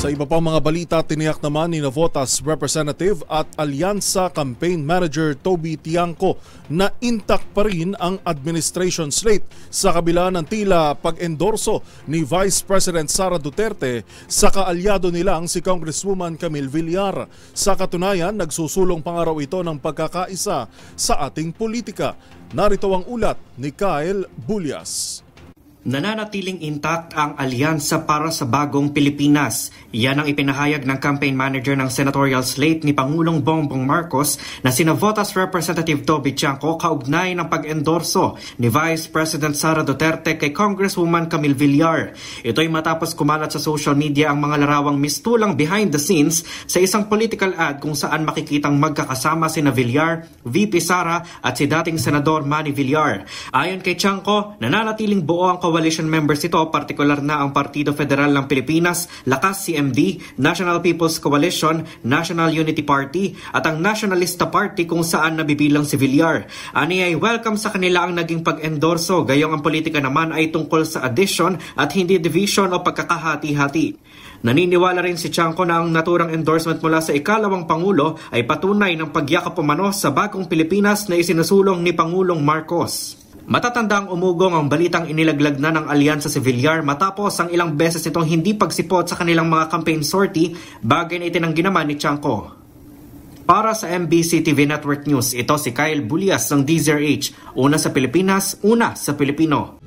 Sa iba pang mga balita, tiniyak naman ni Navotas Representative at Alyansa Campaign Manager Toby Tiangco na intact pa rin ang administration slate sa kabila ng tila pag-endorso ni Vice President Sara Duterte sa kaalyado nilang si Congresswoman Camille Villar. Sa katunayan, nagsusulong pa nga raw ito ng pagkakaisa sa ating politika. Narito ang ulat ni Kyle Bulyas. Nananatiling intact ang Alyansa para sa Bagong Pilipinas. Yan ang ipinahayag ng campaign manager ng senatorial slate ni Pangulong Bongbong Marcos na si Navotas Representative Toby Tiangco kaugnay ng pag-endorso ni Vice President Sara Duterte kay Congresswoman Camille Villar. Ito'y matapos kumalat sa social media ang mga larawang mistulang behind the scenes sa isang political ad kung saan makikitang magkakasama sina Villar, VP Sara at si dating Senador Manny Villar. Ayon kay Tiangco, nananatiling buo ang coalition members ito, partikular na ang Partido Federal ng Pilipinas, Lakas CMD, National People's Coalition, National Unity Party at ang Nationalista Party kung saan nabibilang si Villar. Ani ay welcome sa kanila ang naging pag-endorso, gayong ang politika naman ay tungkol sa addition at hindi division o pagkakahati-hati. Naniniwala rin si Tiangco na ang naturang endorsement mula sa ikalawang Pangulo ay patunay ng pagyakap umano sa Bagong Pilipinas na isinusulong ni Pangulong Marcos. Matatandang umugong ang balitang inilaglag na ng alyansa si Villar matapos ang ilang beses nitong hindi pagsipot sa kanilang mga campaign sortie, bagay na itinanggi naman ni Tiangco. Para sa MBC TV Network News, ito si Kyle Bulyas ng DZRH. Una sa Pilipinas, una sa Pilipino.